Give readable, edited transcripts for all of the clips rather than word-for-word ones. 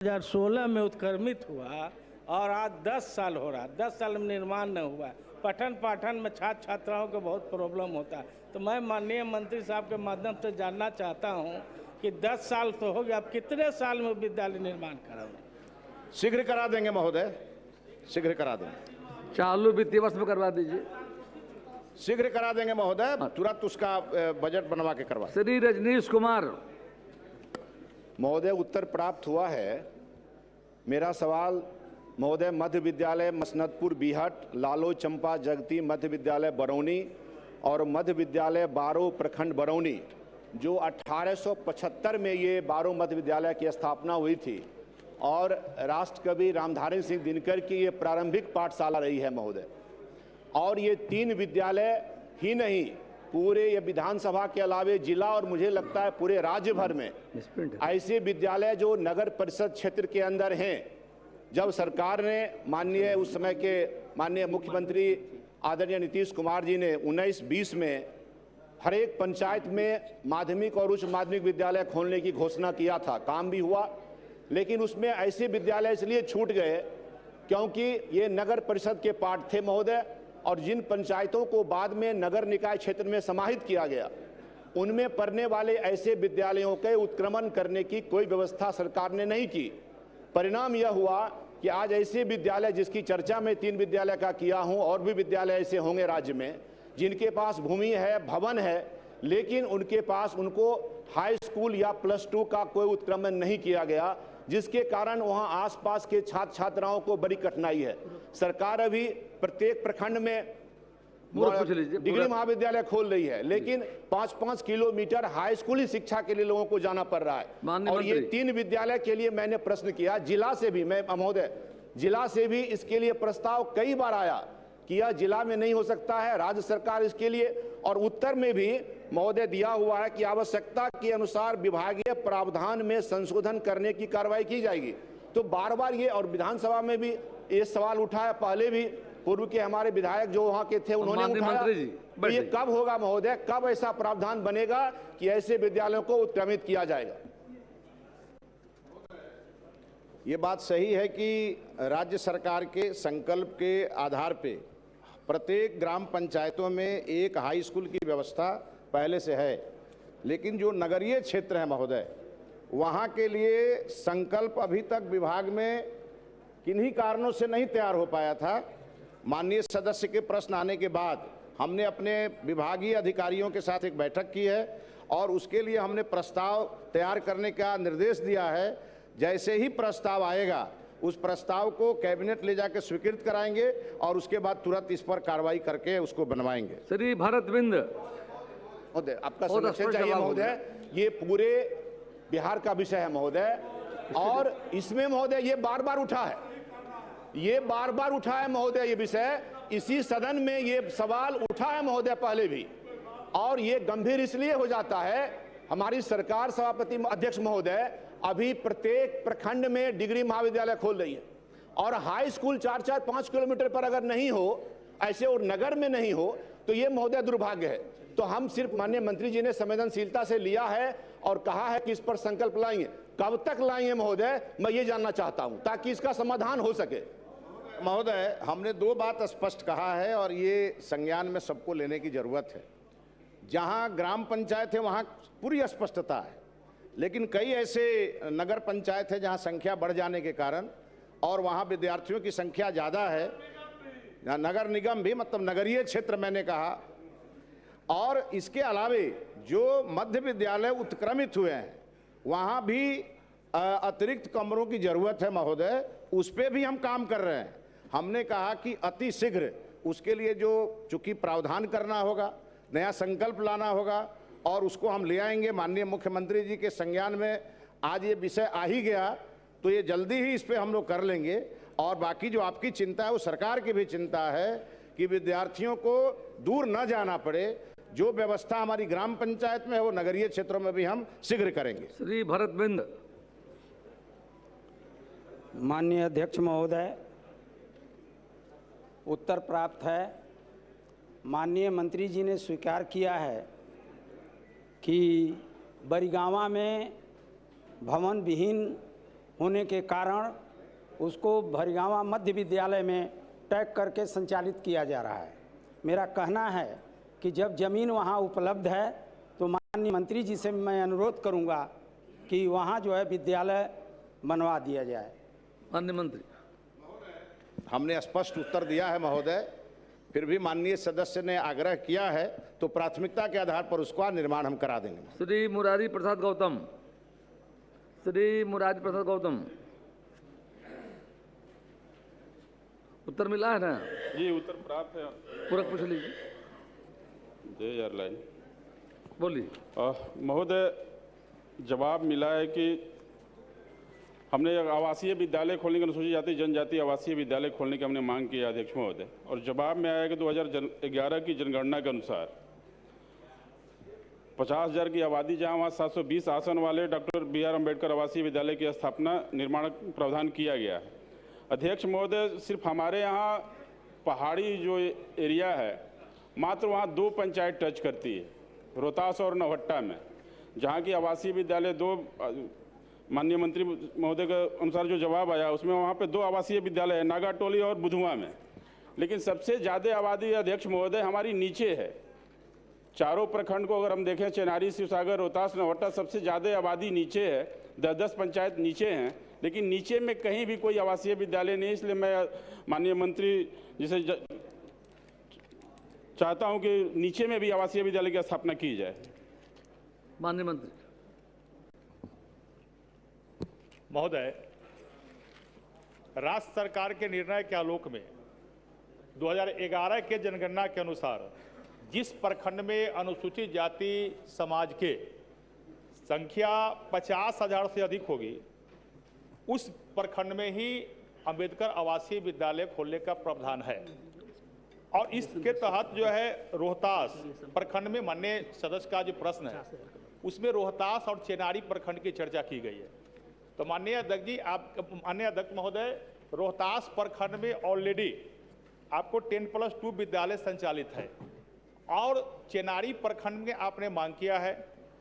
2016 में उत्क्रमित हुआ और आज 10 साल हो रहा है। 10 साल में निर्माण न हुआ। पठन पाठन में छात्र छात्राओं को बहुत प्रॉब्लम होता है। तो मैं माननीय मंत्री साहब के माध्यम से जानना चाहता हूं कि 10 साल तो हो गया, अब कितने साल में विद्यालय निर्माण कराओगे? शीघ्र करा देंगे महोदय, शीघ्र करा देंगे। चालू वित्तीय वर्ष में करवा दीजिए। शीघ्र करा देंगे महोदय, तुरंत उसका बजट बनवा के करवा। श्री रजनीश कुमार। महोदय, उत्तर प्राप्त हुआ है। मेरा सवाल महोदय, मध्य विद्यालय मसनदपुर बीहट, लालो चंपा जगती मध्य विद्यालय बरौनी और मध्य विद्यालय बारो प्रखंड बरौनी, जो 1875 में ये बारो मध्य विद्यालय की स्थापना हुई थी और राष्ट्रकवि रामधारी सिंह दिनकर की ये प्रारंभिक पाठशाला रही है महोदय। और ये 3 विद्यालय ही नहीं, पूरे ये विधानसभा के अलावे जिला और मुझे लगता है पूरे राज्य भर में ऐसे विद्यालय जो नगर परिषद क्षेत्र के अंदर हैं। जब सरकार ने माननीय उस समय के माननीय मुख्यमंत्री आदरणीय नीतीश कुमार जी ने 19-20 में हर एक पंचायत में माध्यमिक और उच्च माध्यमिक विद्यालय खोलने की घोषणा किया था, काम भी हुआ, लेकिन उसमें ऐसे विद्यालय इसलिए छूट गए क्योंकि ये नगर परिषद के पार्ट थे महोदय। और जिन पंचायतों को बाद में नगर निकाय क्षेत्र में समाहित किया गया, उनमें पढ़ने वाले ऐसे विद्यालयों के उत्क्रमण करने की कोई व्यवस्था सरकार ने नहीं की। परिणाम यह हुआ कि आज ऐसे विद्यालय जिसकी चर्चा में 3 विद्यालय का किया हूं, और भी विद्यालय ऐसे होंगे राज्य में जिनके पास भूमि है, भवन है, लेकिन उनके पास उनको हाई स्कूल या +2 का कोई उत्क्रमण नहीं किया गया, जिसके कारण वहां आसपास के छात्र छात्राओं को बड़ी कठिनाई है। सरकार अभी प्रत्येक प्रखंड में डिग्री महाविद्यालय खोल रही है, लेकिन 5-5 किलोमीटर हाई स्कूली शिक्षा के लिए लोगों को जाना पड़ रहा है। और ये 3 विद्यालय के लिए मैंने प्रश्न किया, जिला से भी, मैं महोदय जिला से भी इसके लिए प्रस्ताव कई बार आया कि यह जिला में नहीं हो सकता है, राज्य सरकार इसके लिए, और उत्तर में भी महोदय दिया हुआ है कि आवश्यकता के अनुसार विभागीय प्रावधान में संशोधन करने की कार्रवाई की जाएगी। तो बार बार ये, और विधानसभा में भी ये सवाल उठा है, पहले भी पूर्व के हमारे विधायक जो वहां के थे उन्होंने उठाया। ये कब होगा महोदय, कब ऐसा प्रावधान बनेगा कि ऐसे विद्यालयों को उत्क्रमित किया जाएगा? ये बात सही है कि राज्य सरकार के संकल्प के आधार पे प्रत्येक ग्राम पंचायतों में एक हाई स्कूल की व्यवस्था पहले से है, लेकिन जो नगरीय क्षेत्र है महोदय, वहाँ के लिए संकल्प अभी तक विभाग में किन्हीं कारणों से नहीं तैयार हो पाया था। माननीय सदस्य के प्रश्न आने के बाद हमने अपने विभागीय अधिकारियों के साथ एक बैठक की है और उसके लिए हमने प्रस्ताव तैयार करने का निर्देश दिया है। जैसे ही प्रस्ताव आएगा उस प्रस्ताव को कैबिनेट ले जाकर स्वीकृत कराएंगे और उसके बाद तुरंत इस पर कार्रवाई करके उसको बनवाएंगे। श्री भरत बिंद महोदय, आपका संरक्षण चाहिए महोदय, ये पूरे बिहार का विषय है महोदय, और इसमें महोदय ये बार बार उठा है, ये बार बार उठा है महोदय, ये विषय इसी सदन में ये सवाल उठा है महोदय पहले भी, और ये गंभीर इसलिए हो जाता है, हमारी सरकार सभापति अध्यक्ष महोदय अभी प्रत्येक प्रखंड में डिग्री महाविद्यालय खोल रही है, और हाई स्कूल 4-5 किलोमीटर पर अगर नहीं हो ऐसे, और नगर में नहीं हो, तो ये महोदय दुर्भाग्य है। तो हम सिर्फ माननीय मंत्री जी ने संवेदनशीलता से लिया है और कहा है कि इस पर संकल्प लाएंगे। कब तक लाएंगे महोदय, मैं ये जानना चाहता हूं ताकि इसका समाधान हो सके। महोदय, हमने 2 बात स्पष्ट कहा है और ये संज्ञान में सबको लेने की जरूरत है। जहां ग्राम पंचायत है वहां पूरी स्पष्टता है, लेकिन कई ऐसे नगर पंचायत है जहां संख्या बढ़ जाने के कारण और वहां विद्यार्थियों की संख्या ज़्यादा है, नगर निगम भी, मतलब नगरीय क्षेत्र मैंने कहा, और इसके अलावे जो मध्य विद्यालय उत्क्रमित हुए हैं वहाँ भी अतिरिक्त कमरों की ज़रूरत है महोदय, उस पर भी हम काम कर रहे हैं। हमने कहा कि अति शीघ्र उसके लिए जो चूँकि प्रावधान करना होगा, नया संकल्प लाना होगा, और उसको हम ले आएंगे। माननीय मुख्यमंत्री जी के संज्ञान में आज ये विषय आ ही गया, तो ये जल्दी ही इस पर हम लोग कर लेंगे। और बाकी जो आपकी चिंता है वो सरकार की भी चिंता है कि विद्यार्थियों को दूर न जाना पड़े। जो व्यवस्था हमारी ग्राम पंचायत में है वो नगरीय क्षेत्रों में भी हम शीघ्र करेंगे। श्री भरत बिंद। माननीय अध्यक्ष महोदय, उत्तर प्राप्त है। माननीय मंत्री जी ने स्वीकार किया है कि बरिगावा में भवन विहीन होने के कारण उसको भरिगांवा मध्य विद्यालय में टैग करके संचालित किया जा रहा है। मेरा कहना है कि जब ज़मीन वहाँ उपलब्ध है तो माननीय मंत्री जी से मैं अनुरोध करूँगा कि वहाँ जो है विद्यालय बनवा दिया जाए। माननीय मंत्री। हमने स्पष्ट उत्तर दिया है महोदय, फिर भी माननीय सदस्य ने आग्रह किया है तो प्राथमिकता के आधार पर उसका निर्माण हम करा देंगे। श्री मुरारी प्रसाद गौतम। श्री मुरारी प्रसाद गौतम, उत्तर मिला है ना? जी उत्तर प्राप्त है। पूरक पूछ लीजिए। दे यार लाइन। बोलिए। महोदय, जवाब मिला है कि हमने आवासीय विद्यालय खोलने की अनुसूचित जाति जनजाति आवासीय विद्यालय खोलने की हमने मांग की है अध्यक्ष महोदय, और जवाब में आया कि 2011 की जनगणना के अनुसार 50,000 की आबादी जहां वहां 720 आसन वाले डॉक्टर BR अम्बेडकर आवासीय विद्यालय की स्थापना निर्माण प्रावधान किया गया है। अध्यक्ष महोदय, सिर्फ हमारे यहाँ पहाड़ी जो एरिया है मात्र वहाँ 2 पंचायत टच करती है, रोहतास और नौहट्टा में, जहाँ की आवासीय विद्यालय 2, माननीय मंत्री महोदय के अनुसार जो जवाब आया उसमें वहाँ पे 2 आवासीय विद्यालय है, नागाटोली और बुधुआ में। लेकिन सबसे ज़्यादा आबादी अध्यक्ष महोदय हमारी नीचे है। चारों प्रखंड को अगर हम देखें, चेनारी, शिवसागर, रोहतास, नौहट्टा, सबसे ज़्यादा आबादी नीचे है, 10-10 पंचायत नीचे हैं, लेकिन नीचे में कहीं भी कोई आवासीय विद्यालय नहीं। इसलिए मैं माननीय मंत्री जिसे चाहता हूं कि नीचे में भी आवासीय विद्यालय की स्थापना की जाए। माननीय मंत्री महोदय, राज्य सरकार के निर्णय के आलोक में 2011 के जनगणना के अनुसार जिस प्रखंड में अनुसूचित जाति समाज के संख्या 50,000 से अधिक होगी, उस प्रखंड में ही अंबेडकर आवासीय विद्यालय खोलने का प्रावधान है। और इसके तहत जो है रोहतास प्रखंड में माननीय सदस्य का जो प्रश्न है उसमें रोहतास और चेनारी प्रखंड की चर्चा की गई है। तो माननीय अध्यक्ष जी, माननीय अध्यक्ष महोदय, रोहतास प्रखंड में ऑलरेडी आपको 10+2 विद्यालय संचालित है, और चेनारी प्रखंड में आपने मांग किया है।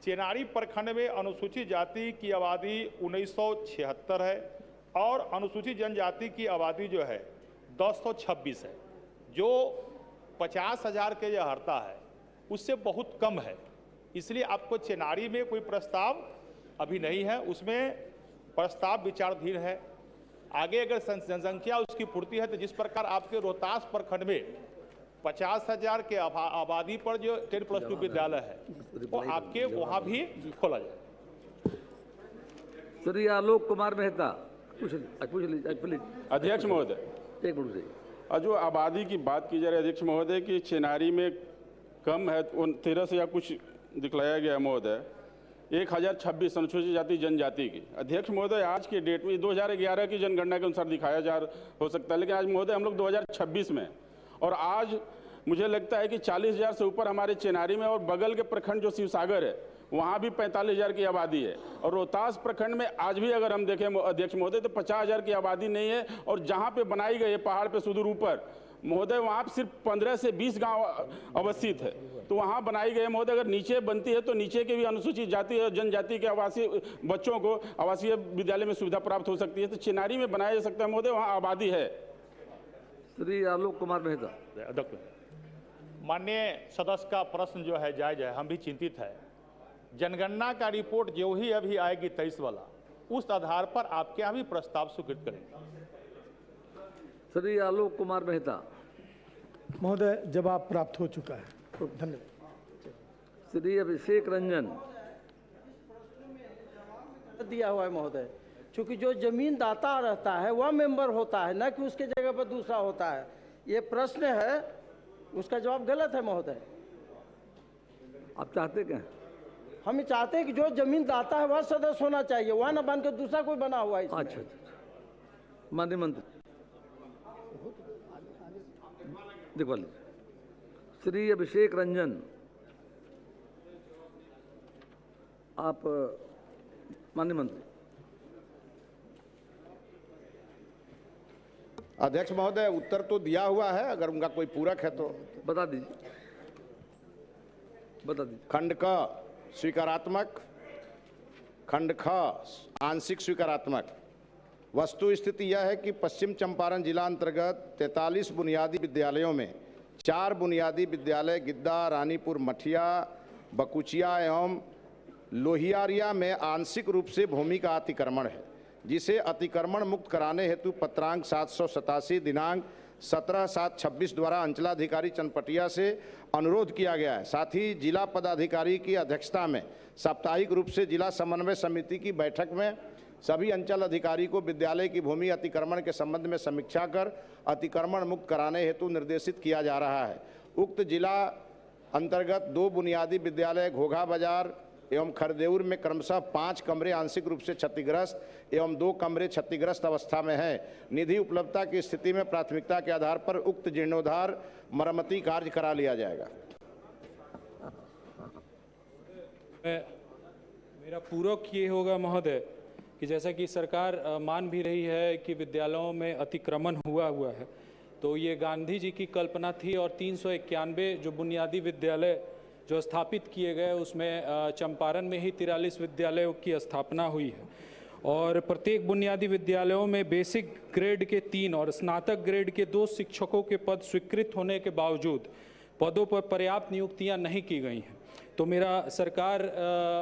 चेनारी प्रखंड में अनुसूचित जाति की आबादी 1976 है और अनुसूचित जनजाति की आबादी जो है 226 है, जो 50,000 के जो हरता है उससे बहुत कम है। इसलिए आपको चेनारी में कोई प्रस्ताव अभी नहीं है, उसमें प्रस्ताव विचाराधीन है। आगे अगर जनसंख्या उसकी पूर्ति है तो जिस प्रकार आपके रोहतास प्रखंड में 50,000 के आबादी पर जो 10+2 विद्यालय है वो आपके वहां भी खोला जाए। श्री आलोक कुमार मेहता, पूछ लीजिए। अध्यक्ष महोदय, एक मिनट से और जो आबादी की बात की जा रही है अध्यक्ष महोदय कि चेनारी में कम है, 1300 या कुछ दिखलाया गया है महोदय, 1026 अनुसूचित जाति जनजाति की। अध्यक्ष महोदय, आज के डेट में 2011 की जनगणना के अनुसार दिखाया जा हो सकता है, लेकिन आज महोदय हम लोग 2026 में, और आज मुझे लगता है कि 40,000 से ऊपर हमारे चेनारी में, और बगल के प्रखंड जो शिवसागर है वहाँ भी 45,000 की आबादी है, और रोहतास प्रखंड में आज भी अगर हम देखें अध्यक्ष महोदय तो 50,000 की आबादी नहीं है। और जहाँ पे बनाई गई है पहाड़ पे सुदूर ऊपर महोदय, वहाँ सिर्फ 15 से 20 गांव अवस्थित है, तो वहाँ बनाई गई है महोदय। अगर नीचे बनती है तो नीचे के भी अनुसूचित जाति और जनजाति के आवासीय बच्चों को आवासीय विद्यालय में सुविधा प्राप्त हो सकती है, तो चेनारी में बनाया जा सकता है महोदय, वहाँ आबादी है। श्री आलोक कुमार मेहता। अध्यक्ष, माननीय सदस्य का प्रश्न जो है जायज है, हम भी चिंतित है। जनगणना का रिपोर्ट जो ही अभी आएगी 23 वाला, उस आधार पर आपके यहाँ भी प्रस्ताव स्वीकृत करेंगे। श्री आलोक कुमार मेहता। महोदय, जवाब प्राप्त हो चुका है, धन्यवाद। श्री अभिषेक रंजन। दिया हुआ है महोदय, क्योंकि जो जमीन दाता रहता है वह मेंबर होता है, न कि उसके जगह पर दूसरा होता है। ये प्रश्न है, उसका जवाब गलत है महोदय। आप चाहते क्या? हम चाहते हैं कि जो जमीन दाता है वह सदस्य होना चाहिए, वह न बन के दूसरा कोई बना हुआ है इसमें। अच्छा, माननीय मंत्री दिखवा लीजिए। श्री अभिषेक रंजन, आप माननीय मंत्री। अध्यक्ष महोदय, उत्तर तो दिया हुआ है, अगर उनका कोई पूरक है तो बता दीजिए। बता दीजिए। खंड क स्वीकारात्मक, खंड ख आंशिक स्वीकारात्मक, वस्तु स्थिति यह है कि पश्चिम चंपारण जिला अंतर्गत 43 बुनियादी विद्यालयों में 4 बुनियादी विद्यालय गिद्दा, रानीपुर, मठिया, बकुचिया एवं लोहियारिया में आंशिक रूप से भूमि का अतिक्रमण है, जिसे अतिक्रमण मुक्त कराने हेतु पत्रांक 787 दिनांक 17/7/26 द्वारा अंचलाधिकारी चनपटिया से अनुरोध किया गया है। साथ ही जिला पदाधिकारी की अध्यक्षता में साप्ताहिक रूप से जिला समन्वय समिति की बैठक में सभी अंचल अधिकारी को विद्यालय की भूमि अतिक्रमण के संबंध में समीक्षा कर अतिक्रमण मुक्त कराने हेतु निर्देशित किया जा रहा है। उक्त जिला अंतर्गत 2 बुनियादी विद्यालय घोघा बाजार एवं खरदेउर में क्रमशः 5 कमरे आंशिक रूप से क्षतिग्रस्त एवं 2 कमरे क्षतिग्रस्त अवस्था में है। निधि उपलब्धता की स्थिति में प्राथमिकता के आधार पर उक्त जीर्णोद्धार मरम्मती कार्य करा लिया जाएगा। मेरा पूरक ये होगा महोदय कि जैसा कि सरकार मान भी रही है कि विद्यालयों में अतिक्रमण हुआ है, तो ये गांधी जी की कल्पना थी और 391 जो बुनियादी विद्यालय जो स्थापित किए गए उसमें चंपारण में ही 43 विद्यालयों की स्थापना हुई है और प्रत्येक बुनियादी विद्यालयों में बेसिक ग्रेड के 3 और स्नातक ग्रेड के 2 शिक्षकों के पद स्वीकृत होने के बावजूद पदों पर पर्याप्त नियुक्तियां नहीं की गई हैं। तो मेरा सरकार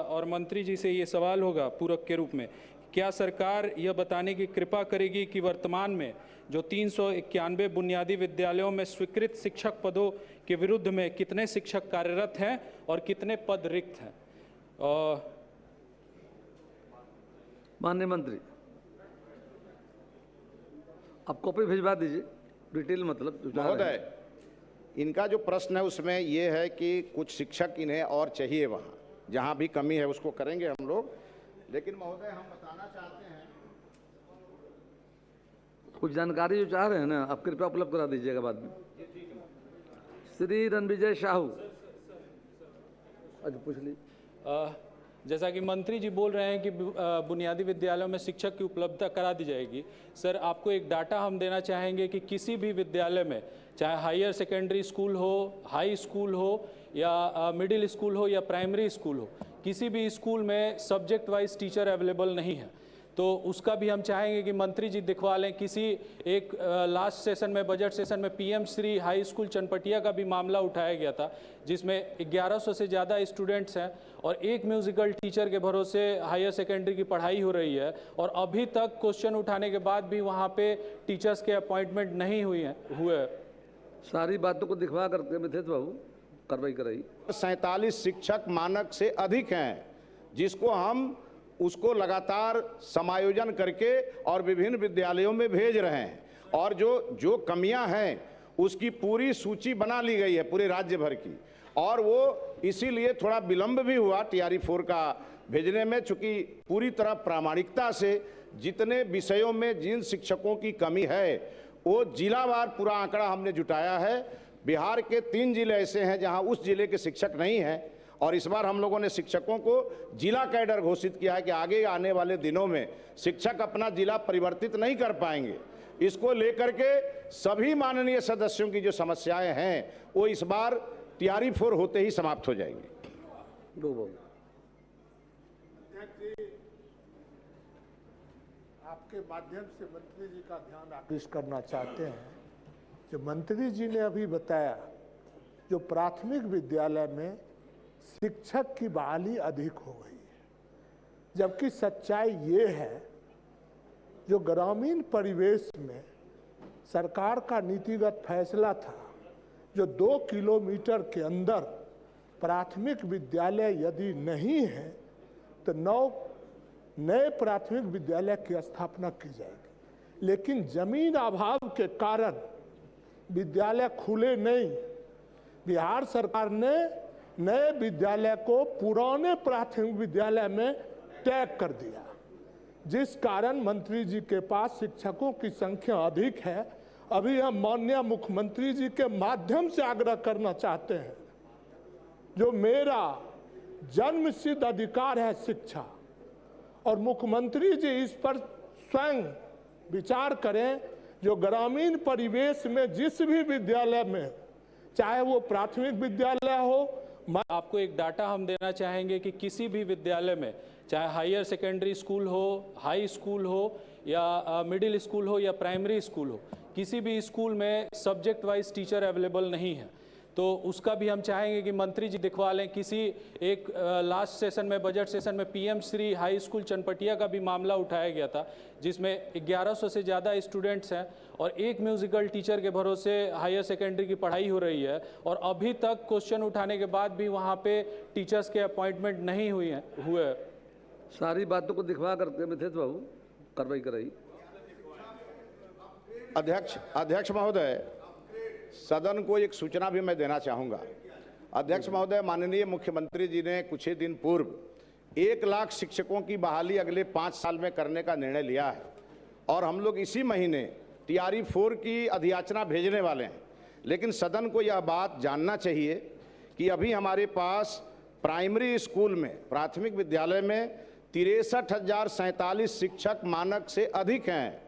और मंत्री जी से ये सवाल होगा पूरक के रूप में, क्या सरकार यह बताने की कृपा करेगी कि वर्तमान में जो 391 बुनियादी विद्यालयों में स्वीकृत शिक्षक पदों के विरुद्ध में कितने शिक्षक कार्यरत हैं और कितने पद रिक्त हैं? माननीय मंत्री, आप कॉपी भिजवा दीजिए, डिटेल मतलब। महोदय, इनका जो प्रश्न है उसमें ये है कि कुछ शिक्षक इन्हें और चाहिए, वहाँ जहाँ भी कमी है उसको करेंगे हम लोग, लेकिन महोदय हम बताना चाहते हैं कुछ जानकारी जो चाह रहे हैं ना, आप कृपया उपलब्ध करा दीजिएगा बाद में। श्री रणविजय साहू, अच्छा पूछ लीजिए। जैसा कि मंत्री जी बोल रहे हैं कि बुनियादी विद्यालयों में शिक्षक की उपलब्धता करा दी जाएगी, सर आपको एक डाटा हम देना चाहेंगे कि किसी भी विद्यालय में, चाहे हायर सेकेंडरी स्कूल हो, हाई स्कूल हो या मिडिल स्कूल हो या प्राइमरी स्कूल हो, किसी भी स्कूल में सब्जेक्ट वाइज टीचर अवेलेबल नहीं है। तो उसका भी हम चाहेंगे कि मंत्री जी दिखवा लें। किसी एक लास्ट सेशन में, बजट सेशन में PM Shri high school Chanpatia का भी मामला उठाया गया था, जिसमें 1100 से ज़्यादा स्टूडेंट्स हैं और एक म्यूजिकल टीचर के भरोसे हायर सेकेंडरी की पढ़ाई हो रही है और अभी तक क्वेश्चन उठाने के बाद भी वहाँ पे टीचर्स के अपॉइंटमेंट नहीं हुए। सारी बातों को दिखवा करके मिथेश बाबू कार्रवाई कराई। 47 शिक्षक मानक से अधिक हैं, जिसको हम उसको लगातार समायोजन करके और विभिन्न विद्यालयों में भेज रहे हैं और जो कमियां हैं उसकी पूरी सूची बना ली गई है पूरे राज्य भर की, और वो इसीलिए थोड़ा विलंब भी हुआ TRE4 का भेजने में, चूंकि पूरी तरह प्रामाणिकता से जितने विषयों में जिन शिक्षकों की कमी है वो जिलावार पूरा आंकड़ा हमने जुटाया है। बिहार के 3 जिले ऐसे हैं जहां उस जिले के शिक्षक नहीं हैं और इस बार हम लोगों ने शिक्षकों को जिला कैडर घोषित किया है कि आगे आने वाले दिनों में शिक्षक अपना जिला परिवर्तित नहीं कर पाएंगे। इसको लेकर के सभी माननीय सदस्यों की जो समस्याएं हैं वो इस बार TRE4 होते ही समाप्त हो जाएंगी। आपके माध्यम से मंत्री जी का ध्यान आकृष्ट करना चाहते हैं। जो मंत्री जी ने अभी बताया, जो प्राथमिक विद्यालय में शिक्षक की बहाली अधिक हो गई है, जबकि सच्चाई ये है जो ग्रामीण परिवेश में सरकार का नीतिगत फैसला था, जो 2 किलोमीटर के अंदर प्राथमिक विद्यालय यदि नहीं है तो 9 नए प्राथमिक विद्यालय की स्थापना की जाएगी, लेकिन जमीन अभाव के कारण विद्यालय खुले नहीं। बिहार सरकार ने नए विद्यालय को पुराने प्राथमिक विद्यालय में टैग कर दिया, जिस कारण मंत्री जी के पास शिक्षकों की संख्या अधिक है। अभी हम माननीय मुख्यमंत्री जी के माध्यम से आग्रह करना चाहते हैं, जो मेरा जन्मसिद्ध अधिकार है शिक्षा, और मुख्यमंत्री जी इस पर स्वयं विचार करें। जो ग्रामीण परिवेश में जिस भी विद्यालय में, चाहे वो प्राथमिक विद्यालय हो, आपको एक डाटा हम देना चाहेंगे कि किसी भी विद्यालय में, चाहे हायर सेकेंडरी स्कूल हो, हाई स्कूल हो या मिडिल स्कूल हो या प्राइमरी स्कूल हो, किसी भी स्कूल में सब्जेक्ट वाइज टीचर अवेलेबल नहीं है। तो उसका भी हम चाहेंगे कि मंत्री जी दिखवा लें। किसी एक लास्ट सेशन में, बजट सेशन में, PM Shri high school Chanpatia का भी मामला उठाया गया था, जिसमें 1100 से ज़्यादा स्टूडेंट्स हैं और एक म्यूज़िकल टीचर के भरोसे हायर सेकेंडरी की पढ़ाई हो रही है, और अभी तक क्वेश्चन उठाने के बाद भी वहाँ पे टीचर्स के अपॉइंटमेंट नहीं हुए। सारी बातों को दिखवा करके मिथेश बाबू कार्रवाई कराई। अध्यक्ष महोदय, सदन को एक सूचना भी मैं देना चाहूंगा। अध्यक्ष महोदय, माननीय मुख्यमंत्री जी ने कुछ ही दिन पूर्व 1 लाख शिक्षकों की बहाली अगले 5 साल में करने का निर्णय लिया है, और हम लोग इसी महीने TRE 4 की अधियाचना भेजने वाले हैं। लेकिन सदन को यह बात जानना चाहिए कि अभी हमारे पास प्राइमरी स्कूल में, प्राथमिक विद्यालय में 63,047 शिक्षक मानक से अधिक हैं,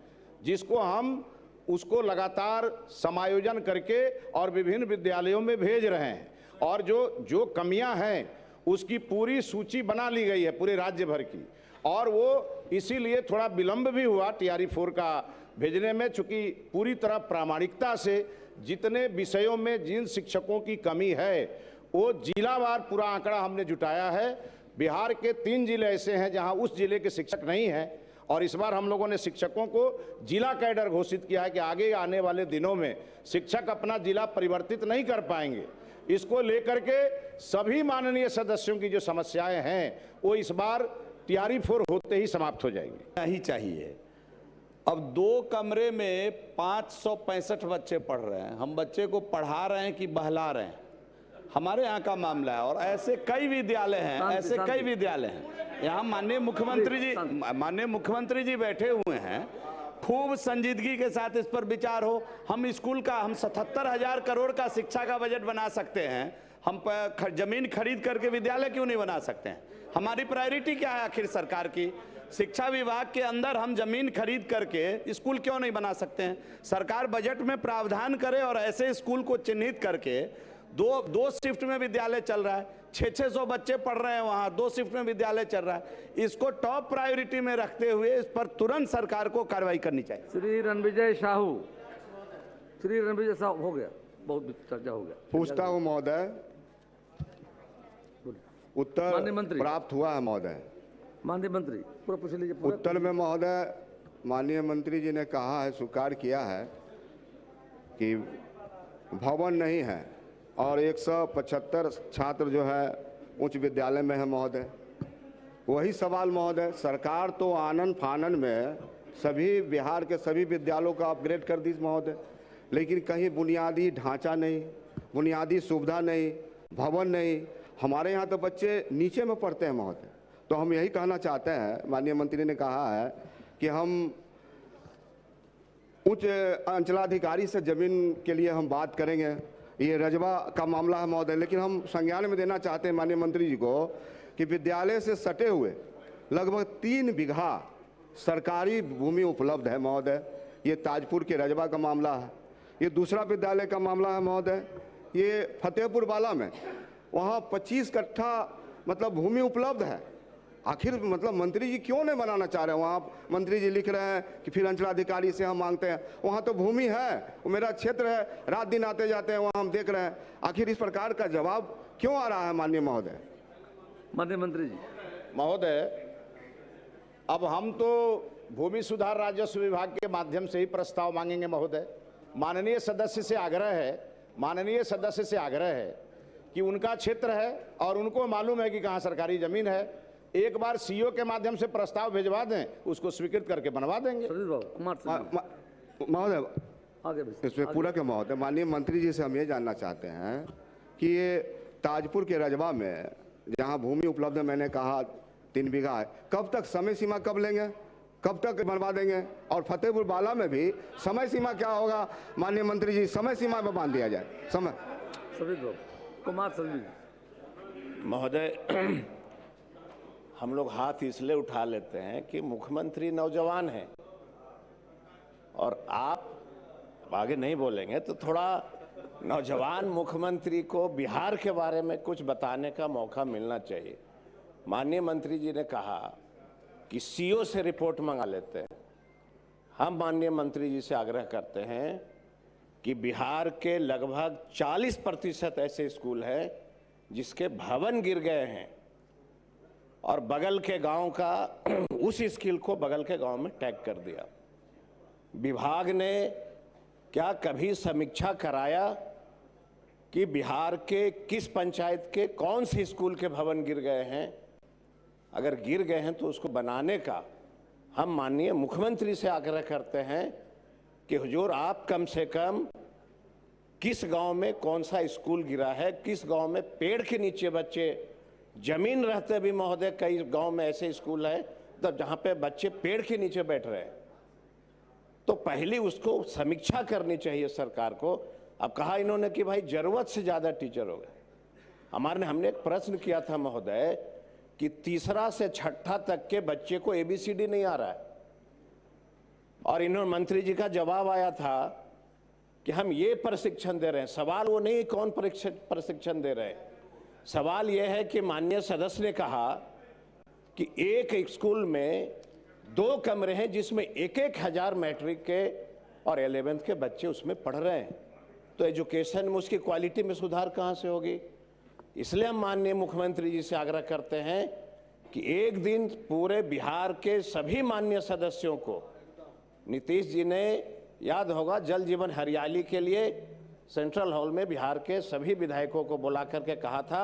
जिसको हम उसको लगातार समायोजन करके और विभिन्न विद्यालयों में भेज रहे हैं, और जो कमियां हैं उसकी पूरी सूची बना ली गई है पूरे राज्य भर की, और वो इसीलिए थोड़ा विलंब भी हुआ TRE 4 का भेजने में, चूंकि पूरी तरह प्रामाणिकता से जितने विषयों में जिन शिक्षकों की कमी है वो जिलावार पूरा आंकड़ा हमने जुटाया है। बिहार के 3 जिले ऐसे हैं जहां उस जिले के शिक्षक नहीं हैं, और इस बार हम लोगों ने शिक्षकों को जिला कैडर घोषित किया है कि आगे आने वाले दिनों में शिक्षक अपना जिला परिवर्तित नहीं कर पाएंगे। इसको लेकर के सभी माननीय सदस्यों की जो समस्याएं हैं वो इस बार TRE 4 होते ही समाप्त हो जाएंगी। नहीं चाहिए। अब 2 कमरे में 565 बच्चे पढ़ रहे हैं, हम बच्चे को पढ़ा रहे हैं कि बहला रहे हैं, हमारे यहाँ का मामला है। और ऐसे कई विद्यालय हैं, यहाँ माननीय मुख्यमंत्री जी बैठे हुए हैं, खूब संजीदगी के साथ इस पर विचार हो। हम 77,000 करोड़ का शिक्षा का बजट बना सकते हैं, हम जमीन खरीद करके विद्यालय क्यों नहीं बना सकते हैं? हमारी प्रायोरिटी क्या है आखिर सरकार की? शिक्षा विभाग के अंदर हम जमीन खरीद करके स्कूल क्यों नहीं बना सकते हैं? सरकार बजट में प्रावधान करे और ऐसे स्कूल को चिन्हित करके दो शिफ्ट में विद्यालय चल रहा है, 600 बच्चे पढ़ रहे हैं वहाँ, 2 शिफ्ट में विद्यालय चल रहा है। इसको टॉप प्रायोरिटी में रखते हुए इस पर तुरंत सरकार को कार्रवाई करनी चाहिए। श्री रणविजय साहू हो गया, बहुत चर्चा हो गया। पूछता हूँ महोदय, उत्तर प्राप्त हुआ है महोदय? माननीय मंत्री पूरा पूछ लीजिए। उत्तर में महोदय माननीय मंत्री जी ने कहा है, स्वीकार किया है कि भवन नहीं है और 175 छात्र जो है उच्च विद्यालय में है महोदय। वही सवाल महोदय, सरकार तो आनन फानन में सभी बिहार के सभी विद्यालयों का अपग्रेड कर दी महोदय, लेकिन कहीं बुनियादी ढांचा नहीं, बुनियादी सुविधा नहीं, भवन नहीं। हमारे यहाँ तो बच्चे नीचे में पढ़ते हैं महोदय। तो हम यही कहना चाहते हैं, माननीय मंत्री ने कहा है कि हम उच्च अंचलाधिकारी से जमीन के लिए हम बात करेंगे, ये रजवा का मामला है महोदय। लेकिन हम संज्ञान में देना चाहते हैं माननीय मंत्री जी को कि विद्यालय से सटे हुए लगभग 3 बीघा सरकारी भूमि उपलब्ध है महोदय। ये ताजपुर के रजवा का मामला है। ये दूसरा विद्यालय का मामला है महोदय, ये फतेहपुर वाला में, वहाँ 25 कट्ठा मतलब भूमि उपलब्ध है। आखिर मतलब मंत्री जी क्यों नहीं बनाना चाह रहे हैं? वहाँ मंत्री जी लिख रहे हैं कि फिर अंचलाधिकारी से हम मांगते हैं। वहाँ तो भूमि है, वो मेरा क्षेत्र है, रात दिन आते जाते हैं, वहाँ हम देख रहे हैं। आखिर इस प्रकार का जवाब क्यों आ रहा है माननीय महोदय? माननीय मंत्री जी। महोदय, अब हम तो भूमि सुधार राजस्व विभाग के माध्यम से ही प्रस्ताव मांगेंगे महोदय। माननीय सदस्य से आग्रह है कि उनका क्षेत्र है और उनको मालूम है कि कहाँ सरकारी जमीन है। एक बार CO के माध्यम से प्रस्ताव भिजवा दें, उसको स्वीकृत करके बनवा देंगे महोदय। इसमें पूरा के महोदय, माननीय मंत्री जी से हम ये जानना चाहते हैं कि ये ताजपुर के रजवा में जहाँ भूमि उपलब्ध है, मैंने कहा 3 बीघा है, कब तक समय सीमा कब लेंगे, कब तक बनवा देंगे? और फतेहपुर बाला में भी समय सीमा क्या होगा माननीय मंत्री जी? समय सीमा में बांध दिया जाए समय। महोदय, हम लोग हाथ इसलिए उठा लेते हैं कि मुख्यमंत्री नौजवान हैं और आप आगे नहीं बोलेंगे तो थोड़ा नौजवान मुख्यमंत्री को बिहार के बारे में कुछ बताने का मौका मिलना चाहिए। माननीय मंत्री जी ने कहा कि CO से रिपोर्ट मंगा लेते हैं, हम माननीय मंत्री जी से आग्रह करते हैं कि बिहार के लगभग 40% ऐसे स्कूल हैं जिसके भवन गिर गए हैं और बगल के गांव का उस स्कूल को बगल के गांव में टैग कर दिया। विभाग ने क्या कभी समीक्षा कराया कि बिहार के किस पंचायत के कौन से स्कूल के भवन गिर गए हैं? अगर गिर गए हैं तो उसको बनाने का हम माननीय मुख्यमंत्री से आग्रह करते हैं कि हुजूर आप कम से कम किस गांव में कौन सा स्कूल गिरा है, किस गांव में पेड़ के नीचे बच्चे, जमीन रहते भी महोदय कई गांव में ऐसे स्कूल है तब जहां पे बच्चे पेड़ के नीचे बैठ रहे हैं, तो पहले उसको समीक्षा करनी चाहिए सरकार को। अब कहा इन्होंने कि भाई जरूरत से ज्यादा टीचर हो गए। हमने एक प्रश्न किया था महोदय कि तीसरा से छठा तक के बच्चे को ABCD नहीं आ रहा है और इन्होंने मंत्री जी का जवाब आया था कि हम ये प्रशिक्षण दे रहे हैं। सवाल वो नहीं कौन प्रशिक्षण दे रहे हैं, सवाल यह है कि माननीय सदस्य ने कहा कि एक स्कूल में 2 कमरे हैं जिसमें 1-1 हजार मैट्रिक के और 11th के बच्चे उसमें पढ़ रहे हैं, तो एजुकेशन में उसकी क्वालिटी में सुधार कहां से होगी? इसलिए हम माननीय मुख्यमंत्री जी से आग्रह करते हैं कि एक दिन पूरे बिहार के सभी माननीय सदस्यों को, नीतीश जी ने याद होगा जल जीवन हरियाली के लिए सेंट्रल हॉल में बिहार के सभी विधायकों को बुला करके कहा था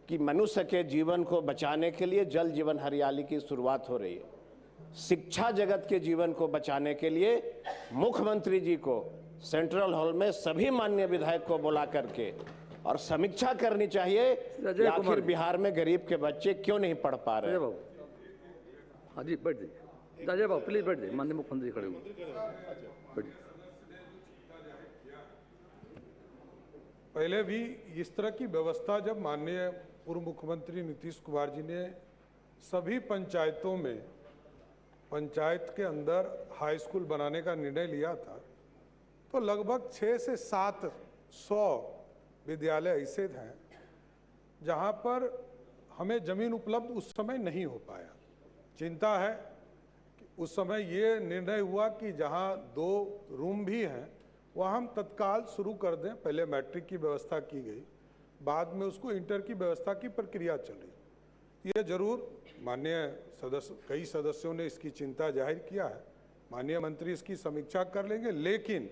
कि मनुष्य के जीवन को बचाने के लिए जल जीवन हरियाली की शुरुआत हो रही है। शिक्षा जगत के जीवन को बचाने के लिए मुख्यमंत्री जी को सेंट्रल हॉल में सभी माननीय विधायक को बुला करके और समीक्षा करनी चाहिए कि आखिर बिहार में गरीब के बच्चे क्यों नहीं पढ़ पा रहे। हाँ जी, बैठ जाइए। राजा बाबू प्लीज बैठ जाइए, माननीय मुख्यमंत्री खड़े हुए। पहले भी इस तरह की व्यवस्था जब माननीय पूर्व मुख्यमंत्री नीतीश कुमार जी ने सभी पंचायतों में पंचायत के अंदर हाई स्कूल बनाने का निर्णय लिया था, तो लगभग 6 से 700 विद्यालय ऐसे हैं जहां पर हमें जमीन उपलब्ध उस समय नहीं हो पाया। चिंता है कि उस समय ये निर्णय हुआ कि जहां 2 रूम भी हैं वहाँ हम तत्काल शुरू कर दें। पहले मैट्रिक की व्यवस्था की गई, बाद में उसको इंटर की व्यवस्था की प्रक्रिया चल रही। ये जरूर माननीय सदस्य, कई सदस्यों ने इसकी चिंता जाहिर किया है, माननीय मंत्री इसकी समीक्षा कर लेंगे, लेकिन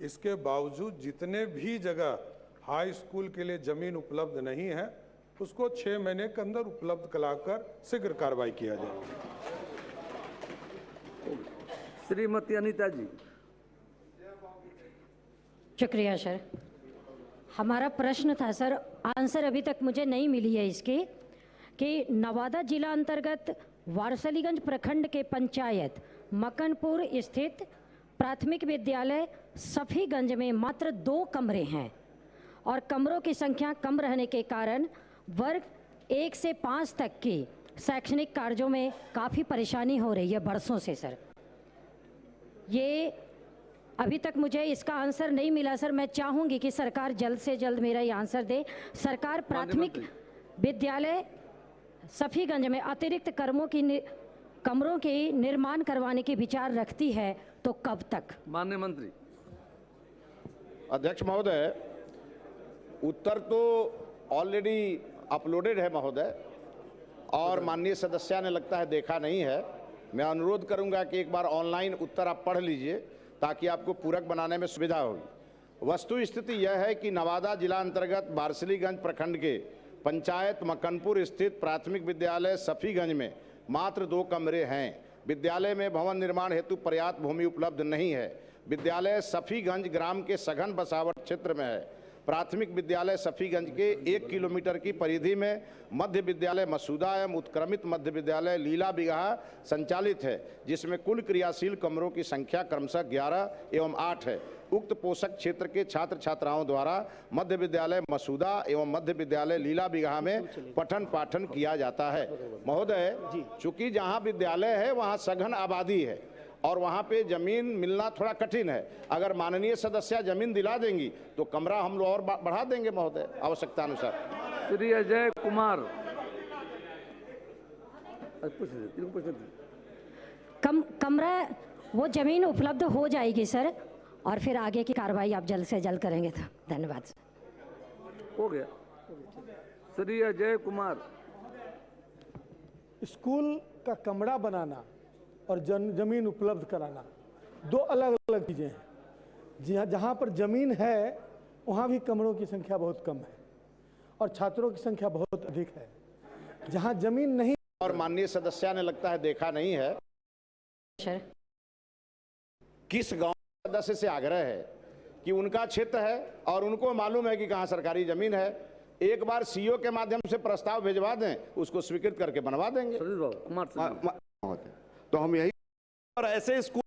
इसके बावजूद जितने भी जगह हाई स्कूल के लिए जमीन उपलब्ध नहीं है उसको 6 महीने के अंदर उपलब्ध कराकर शीघ्र कार्रवाई किया जाए। श्रीमती अनीता जी। शुक्रिया सर। हमारा प्रश्न था सर, आंसर अभी तक मुझे नहीं मिली है इसकी, कि नवादा जिला अंतर्गत वारसलीगंज प्रखंड के पंचायत मकनपुर स्थित प्राथमिक विद्यालय सफीगंज में मात्र 2 कमरे हैं और कमरों की संख्या कम रहने के कारण वर्ग 1 से 5 तक की शैक्षणिक कार्यों में काफ़ी परेशानी हो रही है बरसों से सर। ये अभी तक मुझे इसका आंसर नहीं मिला सर। मैं चाहूंगी कि सरकार जल्द से जल्द मेरा ये आंसर दे। सरकार प्राथमिक विद्यालय सफीगंज में अतिरिक्त कमरों के निर्माण करवाने की विचार रखती है तो कब तक? माननीय मंत्री। अध्यक्ष महोदय, उत्तर तो ऑलरेडी अपलोडेड है महोदय, और माननीय सदस्य ने लगता है देखा नहीं है। मैं अनुरोध करूंगा कि एक बार ऑनलाइन उत्तर आप पढ़ लीजिए ताकि आपको पूरक बनाने में सुविधा होगी। वस्तु स्थिति यह है कि नवादा जिला अंतर्गत वारसलीगंज प्रखंड के पंचायत मकनपुर स्थित प्राथमिक विद्यालय सफीगंज में मात्र 2 कमरे हैं। विद्यालय में भवन निर्माण हेतु पर्याप्त भूमि उपलब्ध नहीं है। विद्यालय सफीगंज ग्राम के सघन बसावट क्षेत्र में है। प्राथमिक विद्यालय सफीगंज के 1 किलोमीटर की परिधि में मध्य विद्यालय मसूदा एवं उत्क्रमित मध्य विद्यालय लीला बिगहा संचालित है, जिसमें कुल क्रियाशील कमरों की संख्या क्रमशः 11 एवं 8 है। उक्त पोषक क्षेत्र के छात्र छात्राओं द्वारा मध्य विद्यालय मसूदा एवं मध्य विद्यालय लीला बिगहा में पठन पाठन किया जाता है। महोदय, चूंकि जहां विद्यालय है वहां सघन आबादी है और वहां पे जमीन मिलना थोड़ा कठिन है। अगर माननीय सदस्य जमीन दिला देंगी तो कमरा हम लोग और बढ़ा देंगे महोदय आवश्यकता अनुसार। श्री अजय कुमार। कमरा वो ज़मीन उपलब्ध हो जाएगी सर, और फिर आगे की कार्रवाई आप जल्द से जल्द करेंगे तो धन्यवाद सर। हो गया। श्री अजय कुमार। स्कूल का कमरा बनाना और जमीन उपलब्ध कराना दो अलग अलग चीज़ें हैं। जहाँ पर जमीन है वहाँ भी कमरों की संख्या बहुत कम है और छात्रों की संख्या बहुत अधिक है। जहाँ जमीन नहीं, और माननीय सदस्य ने लगता है देखा नहीं है, सर किस गांव सदस्य से आग्रह है कि उनका क्षेत्र है और उनको मालूम है कि कहाँ सरकारी जमीन है, एक बार सीईओ के माध्यम से प्रस्ताव भिजवा दें, उसको स्वीकृत करके बनवा देंगे। तो हम यही, और ऐसे स्कूल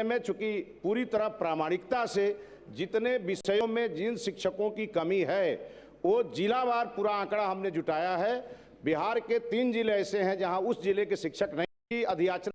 में चूंकि पूरी तरह प्रामाणिकता से जितने विषयों में जिन शिक्षकों की कमी है वो जिलावार पूरा आंकड़ा हमने जुटाया है। बिहार के 3 जिले ऐसे हैं जहां उस जिले के शिक्षक नहीं, अधियाचना